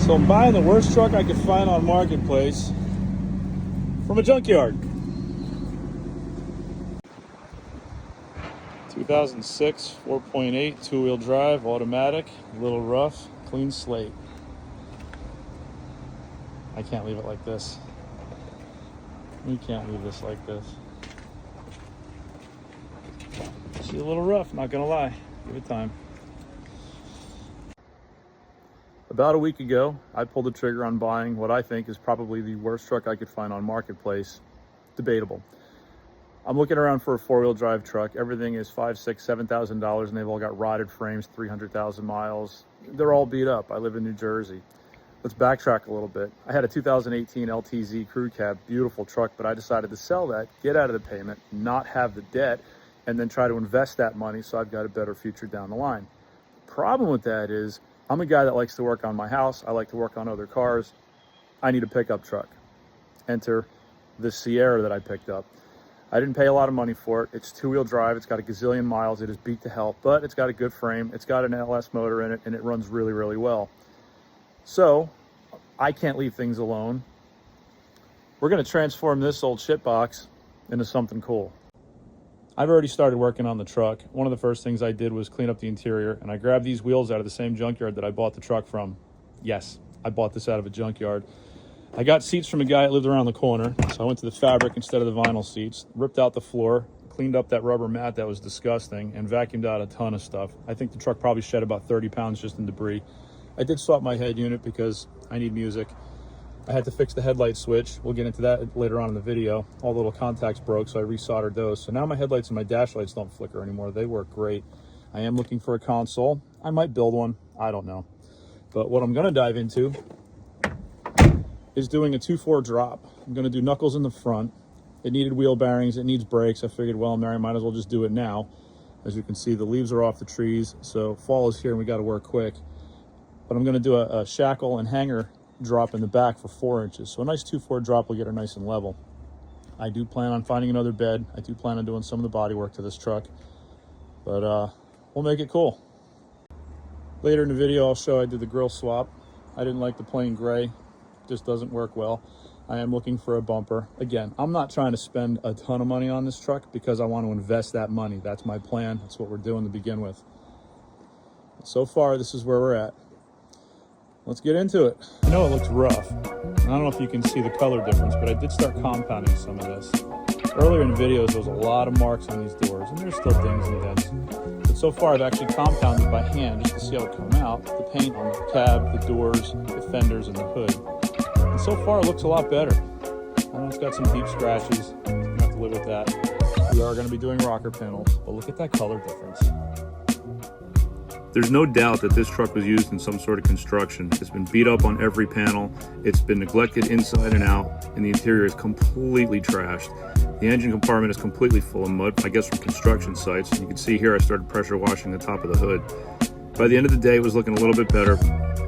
So I'm buying the worst truck I could find on Marketplace from a junkyard. 2006 4.8 two-wheel drive, automatic, a little rough, clean slate. I can't leave it like this. We can't leave this like this. She's a little rough, not gonna lie. Give it time. About a week ago, I pulled the trigger on buying what I think is probably the worst truck I could find on Marketplace. Debatable. I'm looking around for a four-wheel drive truck. Everything is $5,000, $6,000, $7,000, and they've all got rotted frames, 300,000 miles. They're all beat up. I live in New Jersey. Let's backtrack a little bit. I had a 2018 LTZ Crew Cab, beautiful truck, but I decided to sell that, get out of the payment, not have the debt, and then try to invest that money so I've got a better future down the line. The problem with that is I'm a guy that likes to work on my house. I like to work on other cars. I need a pickup truck. Enter the Sierra that I picked up. I didn't pay a lot of money for it. It's two-wheel drive. It's got a gazillion miles. It is beat to hell, but it's got a good frame. It's got an LS motor in it, and it runs really, really well. So I can't leave things alone. We're going to transform this old shitbox into something cool. I've already started working on the truck. One of the first things I did was clean up the interior, and I grabbed these wheels out of the same junkyard that I bought the truck from. Yes, I bought this out of a junkyard. I got seats from a guy that lived around the corner, so I went to the fabric instead of the vinyl seats, ripped out the floor, cleaned up that rubber mat that was disgusting, and vacuumed out a ton of stuff. I think the truck probably shed about 30 pounds just in debris. I did swap my head unit because I need music. I had to fix the headlight switch. We'll get into that later on in the video. All the little contacts broke, so I resoldered those. So now my headlights and my dash lights don't flicker anymore. They work great. I am looking for a console. I might build one. I don't know. But what I'm going to dive into is doing a 2.4 drop. I'm going to do knuckles in the front. It needed wheel bearings. It needs brakes. I figured, well, Mary, might as well just do it now. As you can see, the leaves are off the trees, so fall is here and we got to work quick. But I'm going to do a shackle and hanger drop in the back for 4 inches. So a nice 2.4 drop will get her nice and level. I do plan on finding another bed. I do plan on doing some of the body work to this truck. But we'll make it cool. Later in the video, I'll show I did the grill swap. I didn't like the plain gray. Just doesn't work well. I am looking for a bumper. Again, I'm not trying to spend a ton of money on this truck because I want to invest that money. That's my plan. That's what we're doing to begin with. So far, this is where we're at. Let's get into it. I know it looks rough. I don't know if you can see the color difference, but I did start compounding some of this. Earlier in the videos, there was a lot of marks on these doors, and there's still dings and dents. But so far, I've actually compounded by hand just to see how it come out. The paint on the cab, the doors, the fenders, and the hood. And so far, it looks a lot better. I know it's got some deep scratches. You're gonna have to live with that. We are gonna be doing rocker panels, but look at that color difference. There's no doubt that this truck was used in some sort of construction. It's been beat up on every panel. It's been neglected inside and out, and the interior is completely trashed. The engine compartment is completely full of mud, I guess from construction sites. You can see here I started pressure washing the top of the hood. By the end of the day, it was looking a little bit better.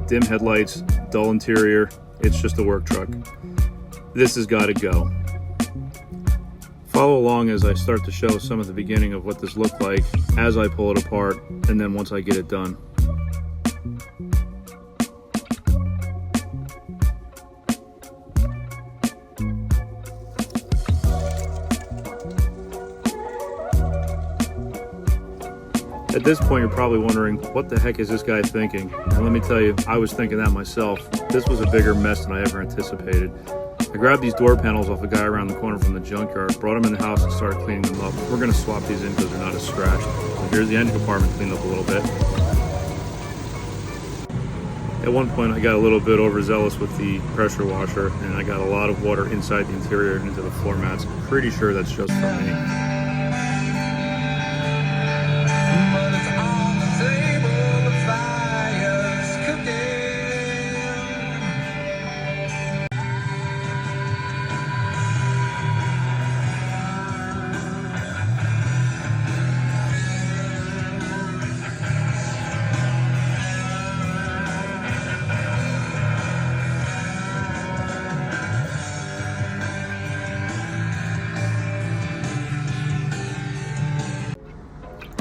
Dim headlights, dull interior. It's just a work truck. This has got to go. Follow along as I start to show some of the beginning of what this looked like as I pull it apart, and then once I get it done. At this point, you're probably wondering, what the heck is this guy thinking? And let me tell you, I was thinking that myself. This was a bigger mess than I ever anticipated. I grabbed these door panels off a guy around the corner from the junkyard, brought them in the house and started cleaning them up. We're going to swap these in because they're not as scratched. So here's the engine compartment cleaned up a little bit. At one point I got a little bit overzealous with the pressure washer and I got a lot of water inside the interior and into the floor mats. I'm pretty sure that's just for me.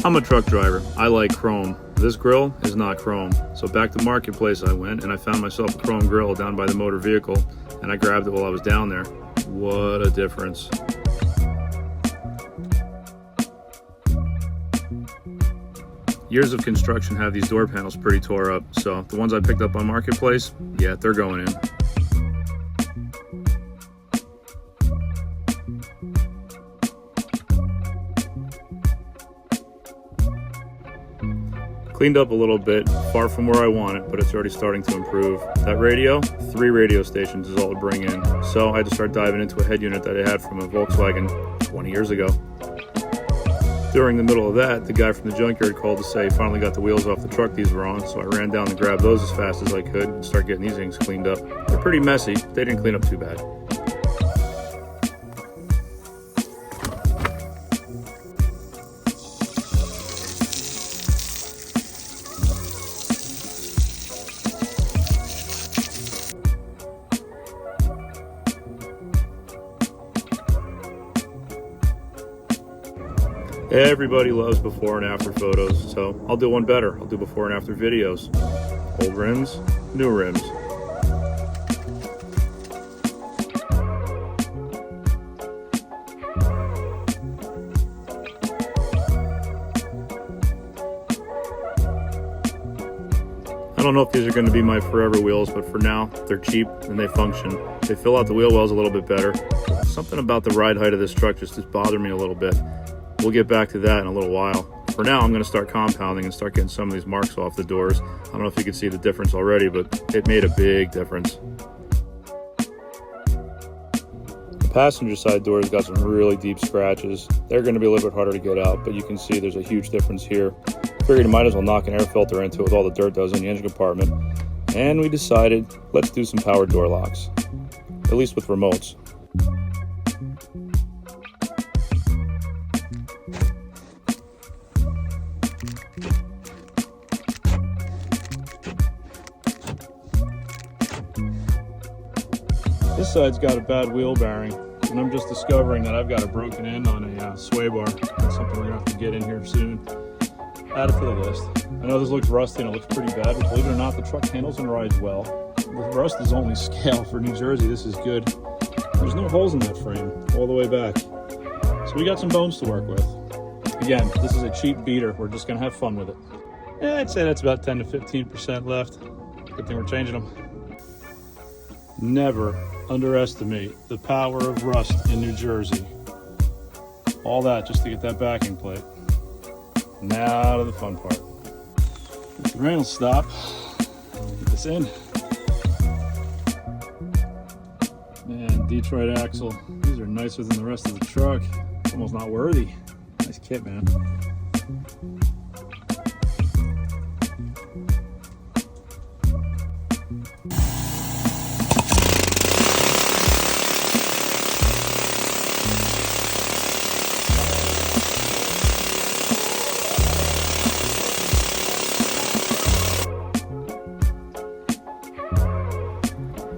I'm a truck driver. I like chrome. This grill is not chrome. So back to Marketplace I went, and I found myself a chrome grill down by the motor vehicle, and I grabbed it while I was down there. What a difference. Years of construction have these door panels pretty tore up, so the ones I picked up on Marketplace, yeah, they're going in. Cleaned up a little bit, far from where I want it, but it's already starting to improve. That radio, 3 radio stations is all to bring in, so I had to start diving into a head unit that I had from a Volkswagen 20 years ago. During the middle of that, the guy from the junkyard called to say he finally got the wheels off the truck these were on, so I ran down to grab those as fast as I could and start getting these things cleaned up. They're pretty messy, they didn't clean up too bad. Everybody loves before and after photos, so I'll do one better. I'll do before and after videos. Old rims, new rims. I don't know if these are going to be my forever wheels, but for now, they're cheap and they function. They fill out the wheel wells a little bit better. Something about the ride height of this truck just bothered me a little bit. We'll get back to that in a little while. For now, I'm going to start compounding and start getting some of these marks off the doors. I don't know if you can see the difference already, but it made a big difference. The passenger side doors got some really deep scratches. They're going to be a little bit harder to get out, but you can see there's a huge difference here. Figured I might as well knock an air filter into it with all the dirt that was in the engine compartment. And we decided, let's do some power door locks, at least with remotes. This side's got a bad wheel bearing, and I'm just discovering that I've got it broken in on a sway bar. That's something we're gonna have to get in here soon. Add it to the list. I know this looks rusty and it looks pretty bad, but believe it or not, the truck handles and rides well. The rust is only scale. For New Jersey, this is good. There's no holes in that frame all the way back. So we got some bones to work with. Again, this is a cheap beater. We're just gonna have fun with it. Yeah, I'd say that's about 10 to 15% left. Good thing we're changing them. Never underestimate the power of rust in New Jersey. All that just to get that backing plate. Now to the fun part. If the rain will stop, get this in. Man, Detroit axle. These are nicer than the rest of the truck. It's almost not worthy. Nice kit, man.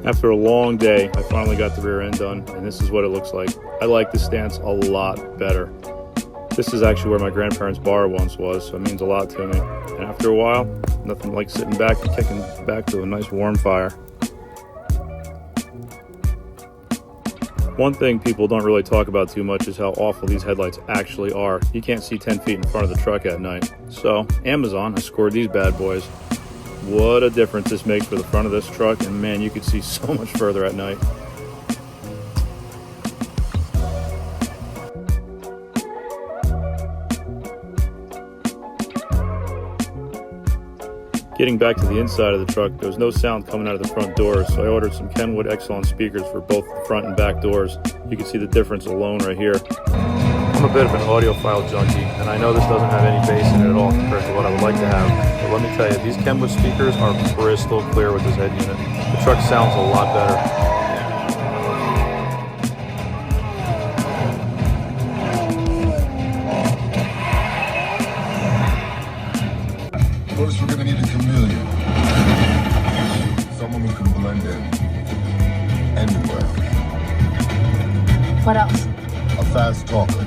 After a long day, I finally got the rear end done, and this is what it looks like. I like this stance a lot better. This is actually where my grandparents' bar once was, so it means a lot to me. And after a while, nothing like sitting back and kicking back to a nice warm fire. One thing people don't really talk about too much is how awful these headlights actually are. You can't see 10 feet in front of the truck at night. So, Amazon, I scored these bad boys. What a difference this makes for the front of this truck, and man, you could see so much further at night. Getting back to the inside of the truck, there was no sound coming out of the front doors, so I ordered some Kenwood Exxon speakers for both the front and back doors. You can see the difference alone right here. I'm a bit of an audiophile junkie, and I know this doesn't have any bass in it at all compared to what I would like to have, but let me tell you, these Kenwood speakers are crystal clear with this head unit. The truck sounds a lot better. First, we're gonna need a chameleon. Someone who can blend in anywhere. What else? A fast talker.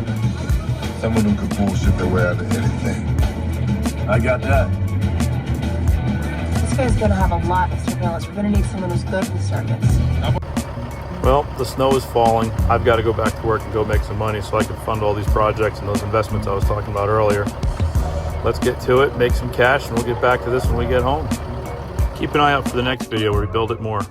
Someone who can bullshit their way out of anything. I got that. guy's gonna have a lot of surveillance. We're gonna need someone who's good with circuits. Well, the snow is falling. I've got to go back to work and go make some money so I can fund all these projects and those investments I was talking about earlier. Let's get to it, make some cash, and we'll get back to this when we get home. Keep an eye out for the next video where we build it more.